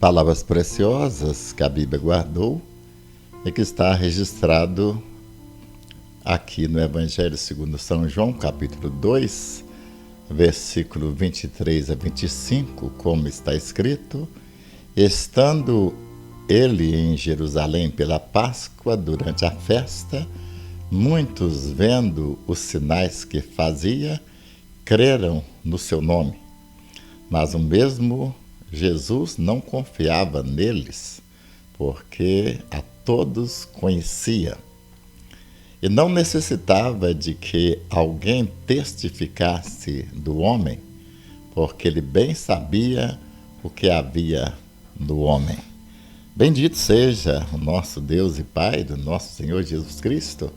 palavras preciosas que a Bíblia guardou e que está registrado aqui no Evangelho segundo São João, capítulo 2, versículo 23 a 25, como está escrito: estando ele em Jerusalém pela Páscoa, durante a festa, muitos, vendo os sinais que fazia, creram no seu nome. Mas o mesmo Jesus não confiava neles, porque a todos conhecia. E não necessitava de que alguém testificasse do homem, porque ele bem sabia o que havia no homem. Bendito seja o nosso Deus e Pai do nosso Senhor Jesus Cristo,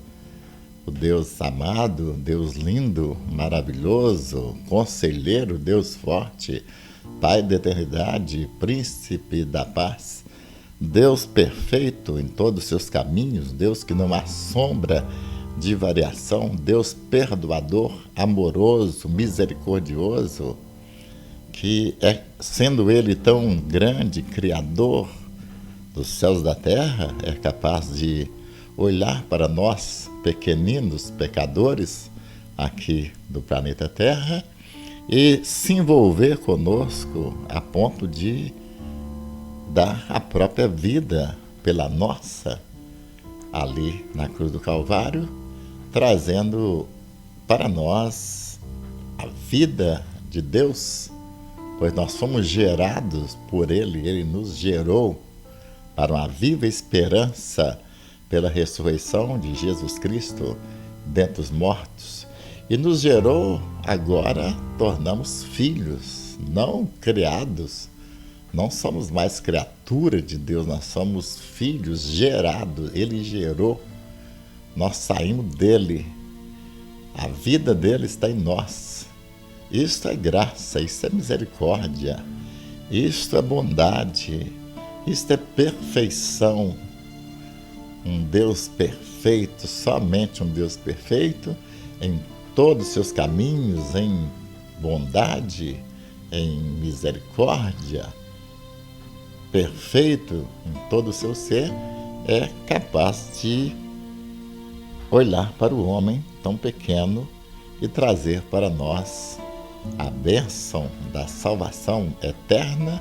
o Deus amado, Deus lindo, maravilhoso, conselheiro, Deus forte, Pai da eternidade, príncipe da paz, Deus perfeito em todos os seus caminhos, Deus que não há sombra de variação, Deus perdoador, amoroso, misericordioso, que sendo Ele tão grande, criador dos céus e da terra, é capaz de olhar para nós, pequeninos pecadores, aqui do planeta Terra, e se envolver conosco a ponto de dar a própria vida pela nossa, ali na cruz do Calvário, trazendo para nós a vida de Deus, pois nós fomos gerados por Ele, Ele nos gerou para uma viva esperança pela ressurreição de Jesus Cristo dentre os mortos, e nos gerou, agora tornamos filhos, não criados, não somos mais criatura de Deus, nós somos filhos gerados, Ele gerou, nós saímos dele, a vida dele está em nós. Isto é graça, isso é misericórdia, isto é bondade, isto é perfeição. Um Deus perfeito, somente um Deus perfeito, em todos os seus caminhos, em bondade, em misericórdia, perfeito em todo o seu ser, é capaz de olhar para o homem tão pequeno e trazer para nós a bênção da salvação eterna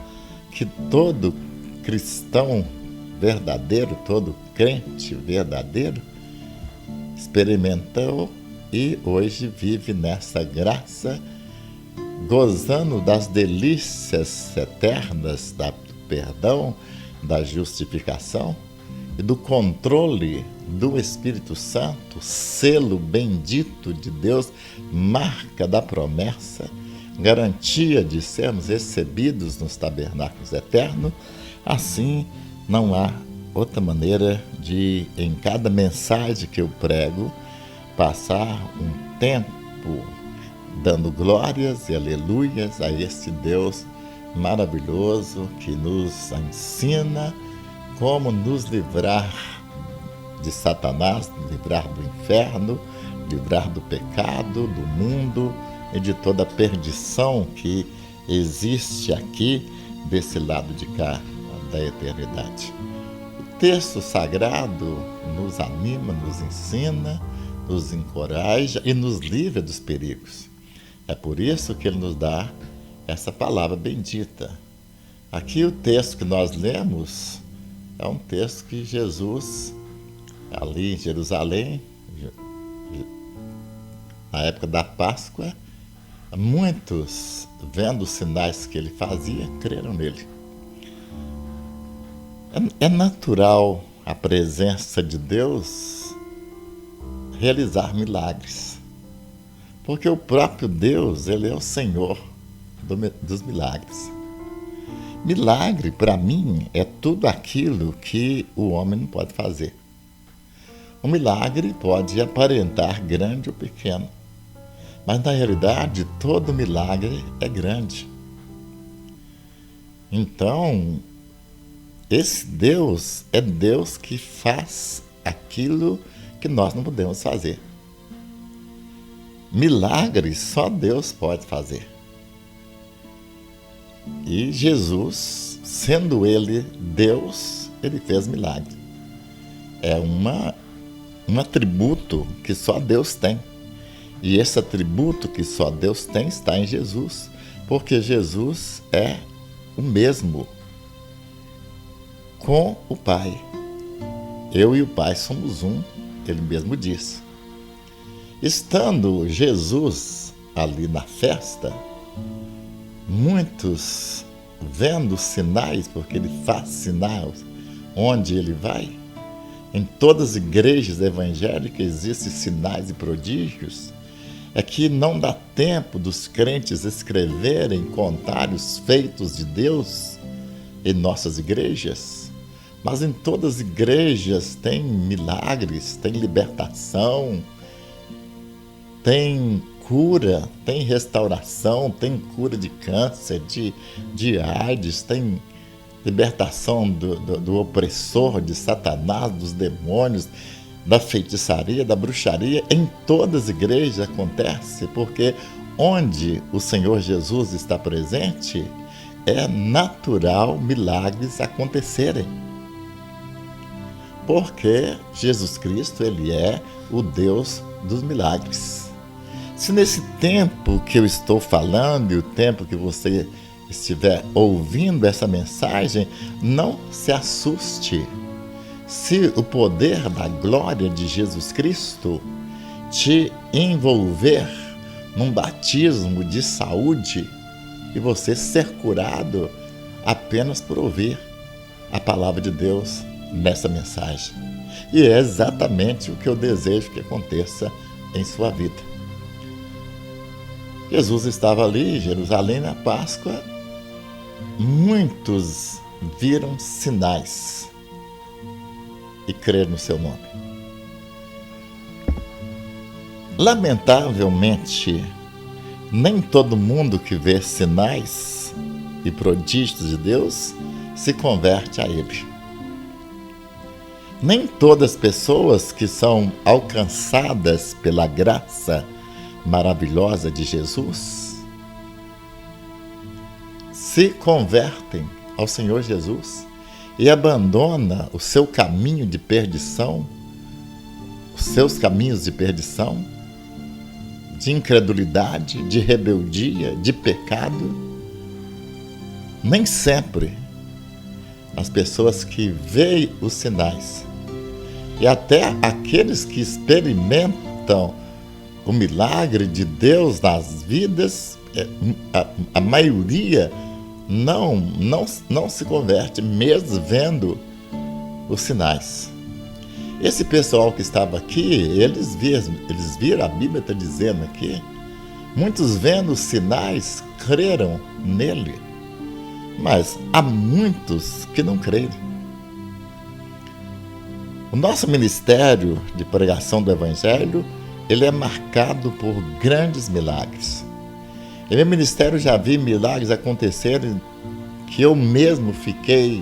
que todo cristão verdadeiro, todo crente verdadeiro experimentou e hoje vive nessa graça, gozando das delícias eternas do perdão, da justificação e do controle do Espírito Santo, selo bendito de Deus, marca da promessa, garantia de sermos recebidos nos tabernáculos eternos. Assim, não há outra maneira de, em cada mensagem que eu prego, passar um tempo dando glórias e aleluias a este Deus maravilhoso que nos ensina como nos livrar de Satanás, livrar do inferno, livrar do pecado, do mundo e de toda a perdição que existe aqui desse lado de cá da eternidade. O texto sagrado nos anima, nos ensina, nos encoraja e nos livra dos perigos. É por isso que ele nos dá essa palavra bendita. Aqui o texto que nós lemos é um texto que Jesus, ali em Jerusalém, na época da Páscoa, muitos, vendo os sinais que ele fazia, creram nele. É natural a presença de Deus realizar milagres, porque o próprio Deus, ele é o Senhor dos milagres. Milagre, para mim, é tudo aquilo que o homem não pode fazer. Um milagre pode aparentar grande ou pequeno, mas na realidade todo milagre é grande. Então, esse Deus é Deus que faz aquilo que nós não podemos fazer. Milagres só Deus pode fazer. E Jesus sendo ele Deus, ele fez milagre. É um atributo que só Deus tem. E esse atributo que só Deus tem está em Jesus, porque Jesus é o mesmo com o Pai. Eu e o Pai somos um, ele mesmo disse. Estando Jesus ali na festa, muitos vendo sinais, porque ele faz sinais onde ele vai. Em todas as igrejas evangélicas existem sinais e prodígios. É que não dá tempo dos crentes escreverem, contar os feitos de Deus em nossas igrejas. Mas em todas as igrejas tem milagres, tem libertação, tem cura, tem restauração, tem cura de câncer, de AIDS, tem libertação do opressor, de Satanás, dos demônios, da feitiçaria, da bruxaria. Em todas as igrejas acontece, porque onde o Senhor Jesus está presente, é natural milagres acontecerem. Porque Jesus Cristo, ele é o Deus dos milagres. Se nesse tempo que eu estou falando e o tempo que você estiver ouvindo essa mensagem, não se assuste. Se o poder da glória de Jesus Cristo te envolver num batismo de saúde e você ser curado apenas por ouvir a palavra de Deus nessa mensagem. E é exatamente o que eu desejo que aconteça em sua vida. Jesus estava ali em Jerusalém na Páscoa. Muitos viram sinais e creram no seu nome. Lamentavelmente, nem todo mundo que vê sinais e prodígios de Deus se converte a ele. Nem todas as pessoas que são alcançadas pela graça maravilhosa de Jesus se convertem ao Senhor Jesus e abandona o seu caminho de perdição, os seus caminhos de perdição, de incredulidade, de rebeldia, de pecado. Nem sempre as pessoas que veem os sinais e até aqueles que experimentam o milagre de Deus nas vidas, a maioria não se converte, mesmo vendo os sinais. Esse pessoal que estava aqui, eles viram, a Bíblia está dizendo aqui, muitos vendo os sinais, creram nele, mas há muitos que não creram. O nosso ministério de pregação do Evangelho, ele é marcado por grandes milagres. Em meu ministério já vi milagres acontecerem que eu mesmo fiquei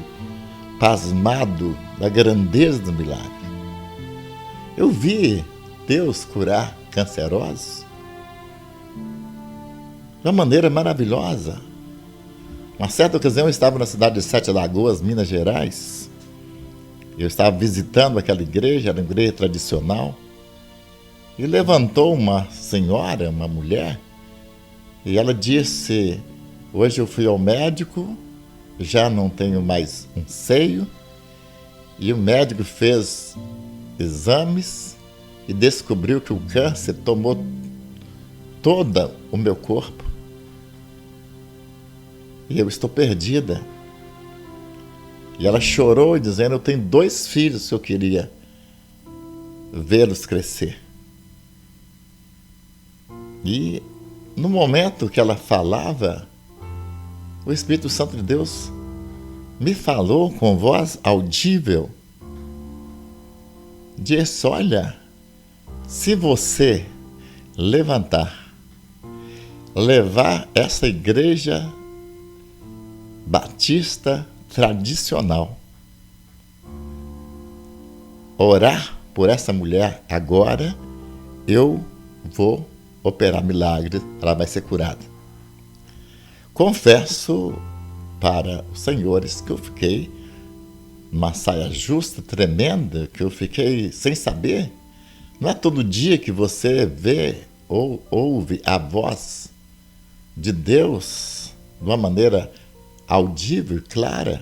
pasmado da grandeza do milagre. Eu vi Deus curar cancerosos de uma maneira maravilhosa. Uma certa ocasião eu estava na cidade de Sete Lagoas, Minas Gerais. Eu estava visitando aquela igreja, era uma igreja tradicional. E levantou uma senhora, uma mulher, e ela disse: hoje eu fui ao médico, já não tenho mais um seio, e o médico fez exames e descobriu que o câncer tomou todo o meu corpo. E eu estou perdida. E ela chorou dizendo: eu tenho 2 filhos que eu queria vê-los crescer. E no momento que ela falava, o Espírito Santo de Deus me falou com voz audível, disse: olha, se você levar essa igreja batista tradicional, orar por essa mulher agora, eu vou operar milagre, ela vai ser curada. Confesso para os senhores que eu fiquei numa saia justa, tremenda, que eu fiquei sem saber. Não é todo dia que você vê ou ouve a voz de Deus de uma maneira audível e clara.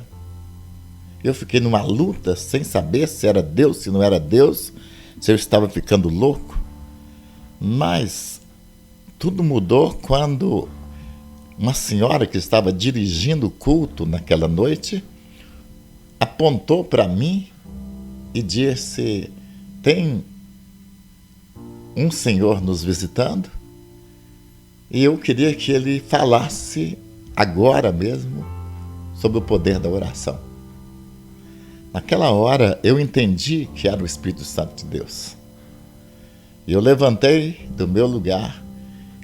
Eu fiquei numa luta sem saber se era Deus, se não era Deus, se eu estava ficando louco. Mas tudo mudou quando uma senhora que estava dirigindo o culto naquela noite apontou para mim e disse: tem um senhor nos visitando e eu queria que ele falasse agora mesmo sobre o poder da oração. Naquela hora eu entendi que era o Espírito Santo de Deus. E eu levantei do meu lugar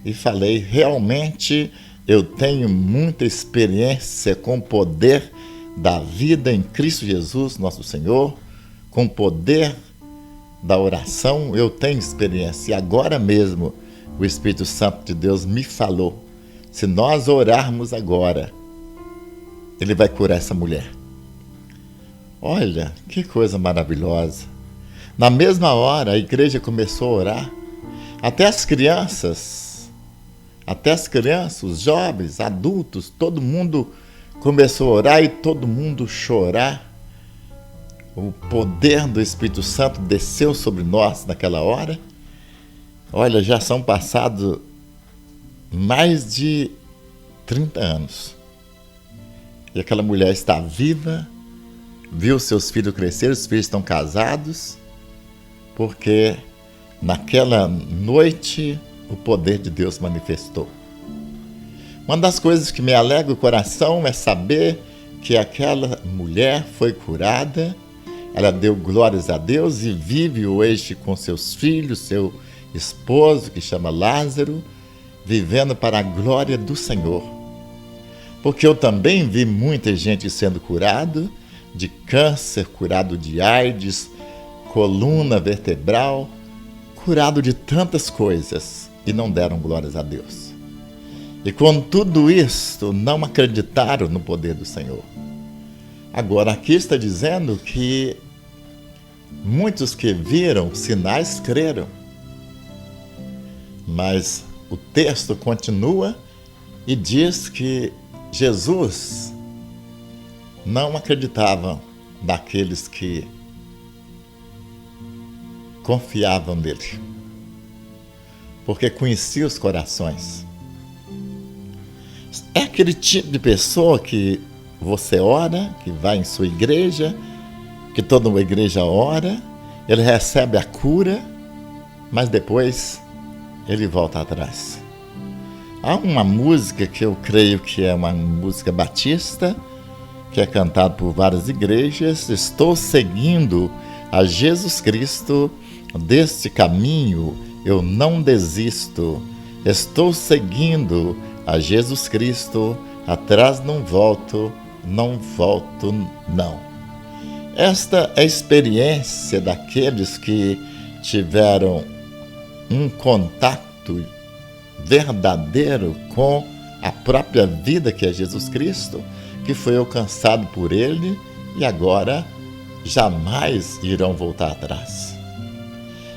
e falei: realmente eu tenho muita experiência com o poder da vida em Cristo Jesus, nosso Senhor, com o poder da oração, eu tenho experiência. E agora mesmo o Espírito Santo de Deus me falou: se nós orarmos agora, Ele vai curar essa mulher. Olha, que coisa maravilhosa. Na mesma hora, a igreja começou a orar. Até as crianças, os jovens, adultos, todo mundo começou a orar e todo mundo chorar. O poder do Espírito Santo desceu sobre nós naquela hora. Olha, já são passados mais de 30 anos. E aquela mulher está viva, viu seus filhos crescer, os filhos estão casados, porque naquela noite o poder de Deus manifestou. Uma das coisas que me alegra o coração é saber que aquela mulher foi curada, ela deu glórias a Deus e vive hoje com seus filhos, seu esposo, que chama Lázaro, vivendo para a glória do Senhor. Porque eu também vi muita gente sendo curado de câncer, curado de AIDS, coluna vertebral, curado de tantas coisas e não deram glórias a Deus. E com tudo isto, não acreditaram no poder do Senhor. Agora, aqui está dizendo que muitos que viram sinais creram. Mas o texto continua e diz que Jesus não acreditava naqueles que confiavam nele, porque conhecia os corações. É aquele tipo de pessoa que você ora, que vai em sua igreja, que toda uma igreja ora, ele recebe a cura, mas depois ele volta atrás. Há uma música que eu creio que é uma música batista, que é cantada por várias igrejas: estou seguindo a Jesus Cristo, deste caminho eu não desisto. Estou seguindo a Jesus Cristo, atrás não volto não. Esta é a experiência daqueles que tiveram um contato verdadeiro com a própria vida que é Jesus Cristo, que foi alcançado por Ele e agora jamais irão voltar atrás.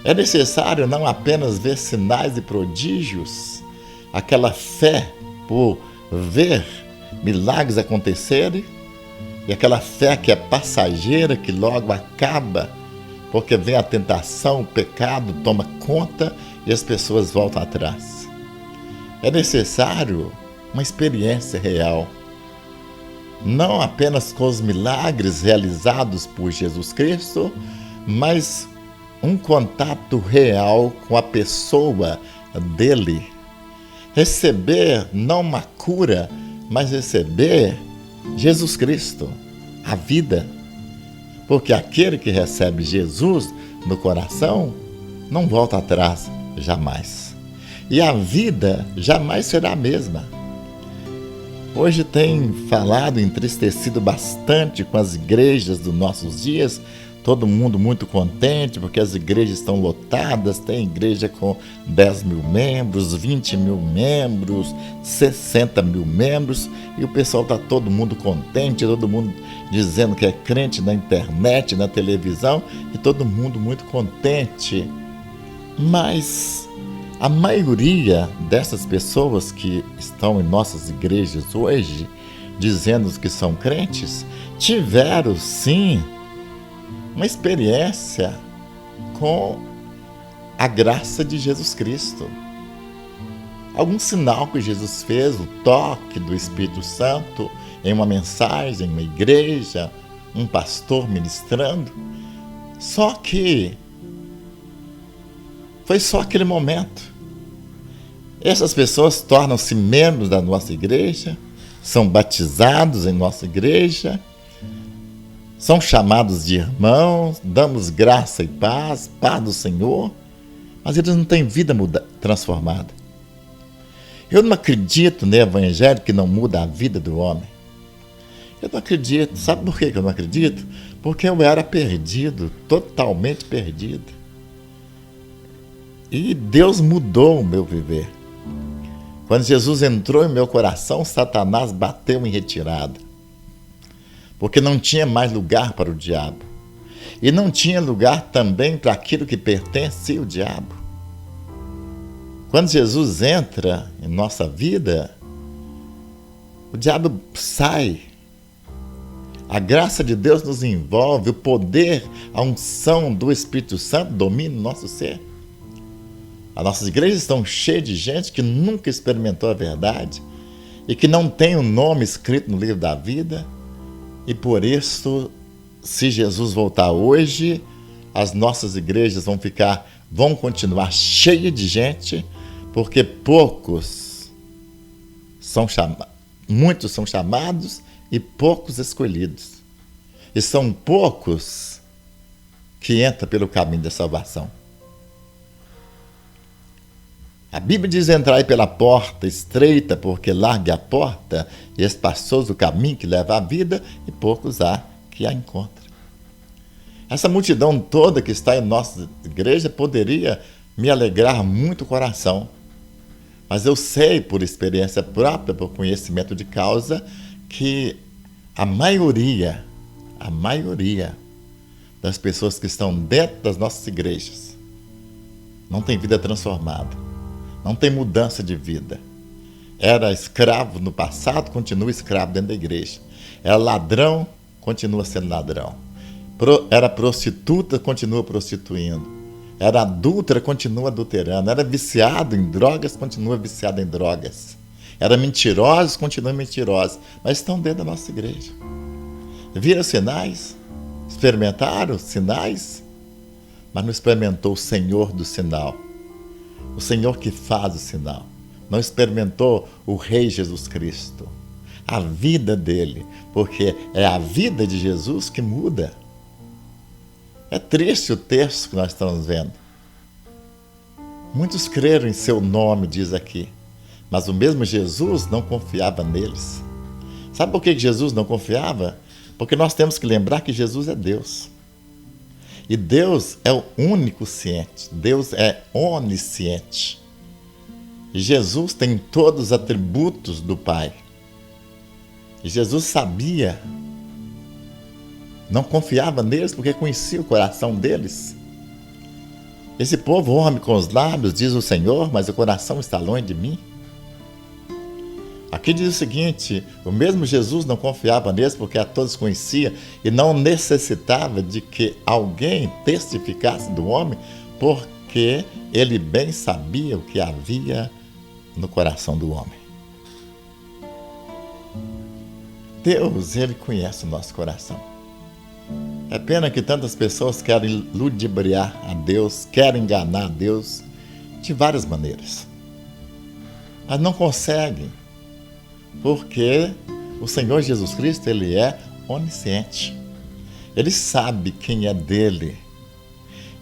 É necessário não apenas ver sinais e prodígios, aquela fé por ver milagres acontecerem, e aquela fé que é passageira, que logo acaba, porque vem a tentação, o pecado toma conta e as pessoas voltam atrás. É necessário uma experiência real, não apenas com os milagres realizados por Jesus Cristo, mas um contato real com a pessoa dele. Receber não uma cura, mas receber Jesus Cristo, a vida. Porque aquele que recebe Jesus no coração não volta atrás jamais. E a vida jamais será a mesma. Hoje tem falado, entristecido bastante com as igrejas dos nossos dias, todo mundo muito contente porque as igrejas estão lotadas, tem igreja com 10 mil membros, 20 mil membros, 60 mil membros, e o pessoal está todo mundo contente, todo mundo dizendo que é crente na internet, na televisão, e todo mundo muito contente. Mas a maioria dessas pessoas que estão em nossas igrejas hoje, dizendo que são crentes, tiveram sim uma experiência com a graça de Jesus Cristo. Algum sinal que Jesus fez, o toque do Espírito Santo em uma mensagem, em uma igreja, um pastor ministrando. Só que foi só aquele momento. Essas pessoas tornam-se membros da nossa igreja, são batizados em nossa igreja, são chamados de irmãos, damos graça e paz, paz do Senhor, mas eles não têm vida transformada. Eu não acredito no evangelho que não muda a vida do homem. Eu não acredito. Sabe por que eu não acredito? Porque eu era perdido, totalmente perdido. E Deus mudou o meu viver. Quando Jesus entrou em meu coração, Satanás bateu em retirada. Porque não tinha mais lugar para o diabo. E não tinha lugar também para aquilo que pertence ao diabo. Quando Jesus entra em nossa vida, o diabo sai. A graça de Deus nos envolve, o poder, a unção do Espírito Santo domina o nosso ser. As nossas igrejas estão cheias de gente que nunca experimentou a verdade e que não tem o nome escrito no livro da vida. E por isso, se Jesus voltar hoje, as nossas igrejas vão continuar cheias de gente, porque muitos são chamados e poucos escolhidos. E são poucos que entram pelo caminho da salvação. A Bíblia diz: entrai pela porta estreita, porque larga a porta e espaçoso o caminho que leva à vida, e poucos há que a encontram. Essa multidão toda que está em nossa igreja poderia me alegrar muito o coração, mas eu sei por experiência própria, por conhecimento de causa, que a maioria das pessoas que estão dentro das nossas igrejas não tem vida transformada. Não tem mudança de vida. Era escravo no passado, continua escravo dentro da igreja. Era ladrão, continua sendo ladrão. Era prostituta, continua prostituindo. Era adúltera, continua adulterando. Era viciado em drogas, continua viciado em drogas. Era mentiroso, continua mentiroso. Mas estão dentro da nossa igreja. Viram sinais? Experimentaram sinais? Mas não experimentou o Senhor do sinal. O Senhor que faz o sinal. Não experimentou o Rei Jesus Cristo. A vida dele. Porque é a vida de Jesus que muda. É triste o texto que nós estamos vendo. Muitos creram em seu nome, diz aqui. Mas o mesmo Jesus não confiava neles. Sabe por que Jesus não confiava? Porque nós temos que lembrar que Jesus é Deus. E Deus é o único ciente. Deus é onisciente. E Jesus tem todos os atributos do Pai. E Jesus sabia. Não confiava neles porque conhecia o coração deles. Esse povo honra-me com os lábios, diz o Senhor, mas o coração está longe de mim. Aqui diz o seguinte: o mesmo Jesus não confiava neles porque a todos conhecia e não necessitava de que alguém testificasse do homem, porque ele bem sabia o que havia no coração do homem. Deus, ele conhece o nosso coração. É pena que tantas pessoas querem ludibriar a Deus, querem enganar a Deus de várias maneiras. Mas não conseguem. Porque o Senhor Jesus Cristo, ele é onisciente. Ele sabe quem é dele.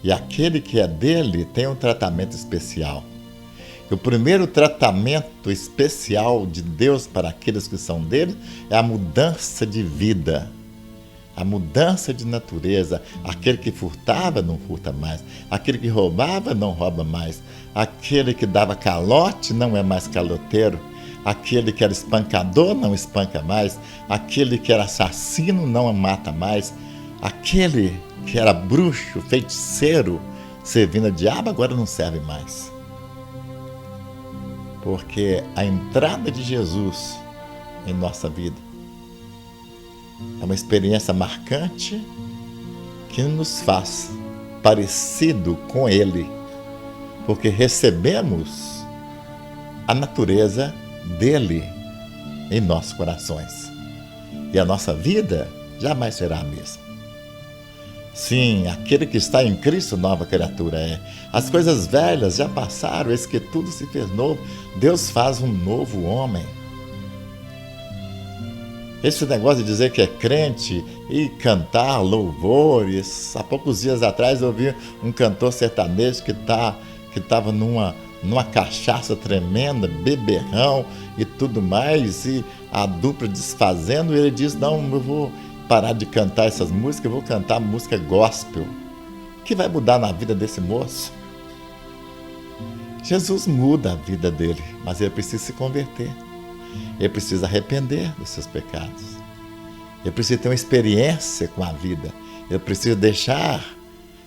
E aquele que é dele tem um tratamento especial. E o primeiro tratamento especial de Deus para aqueles que são dele é a mudança de vida. a mudança de natureza. Aquele que furtava não furta mais, aquele que roubava não rouba mais, aquele que dava calote não é mais caloteiro, aquele que era espancador não espanca mais, aquele que era assassino não mata mais, aquele que era bruxo, feiticeiro, servindo ao diabo, agora não serve mais. Porque a entrada de Jesus em nossa vida é uma experiência marcante que nos faz parecido com Ele, porque recebemos a natureza dele em nossos corações. E a nossa vida jamais será a mesma. Sim, aquele que está em Cristo, nova criatura é. As coisas velhas já passaram, eis que tudo se fez novo. Deus faz um novo homem. Esse negócio de dizer que é crente e cantar louvores. Há poucos dias atrás eu ouvi um cantor sertanejo que estava numa cachaça tremenda, beberrão e tudo mais, e a dupla desfazendo, e ele diz: não, eu vou parar de cantar essas músicas, eu vou cantar música gospel. O que vai mudar na vida desse moço? Jesus muda a vida dele, mas ele precisa se converter. Ele precisa arrepender dos seus pecados. Ele precisa ter uma experiência com a vida. Ele precisa deixar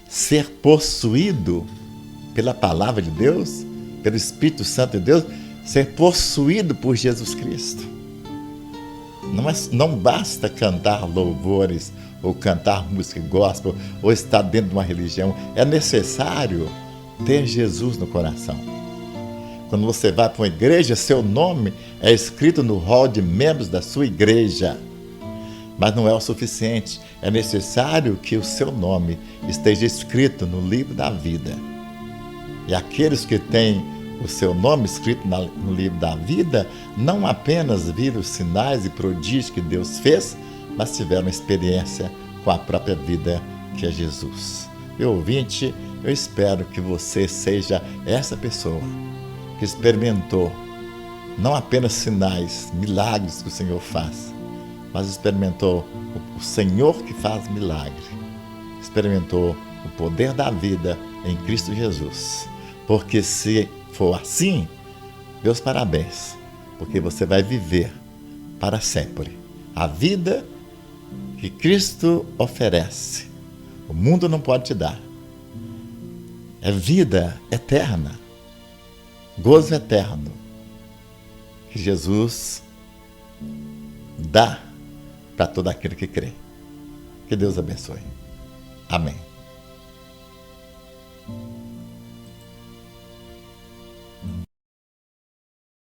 ser possuído pela palavra de Deus, pelo Espírito Santo de Deus, ser possuído por Jesus Cristo. Não basta cantar louvores, ou cantar música gospel, ou estar dentro de uma religião. É necessário ter Jesus no coração. Quando você vai para uma igreja, seu nome é escrito no hall de membros da sua igreja. Mas não é o suficiente. É necessário que o seu nome esteja escrito no livro da vida. E aqueles que têm o seu nome escrito no livro da vida, não apenas viram os sinais e prodígios que Deus fez, mas tiveram experiência com a própria vida, que é Jesus. Meu ouvinte, eu espero que você seja essa pessoa que experimentou não apenas sinais, milagres que o Senhor faz, mas experimentou o Senhor que faz milagre, experimentou o poder da vida em Cristo Jesus. Porque se for assim, meus parabéns, porque você vai viver para sempre a vida que Cristo oferece. O mundo não pode te dar. É vida eterna, gozo eterno, que Jesus dá para todo aquele que crê. Que Deus abençoe. Amém.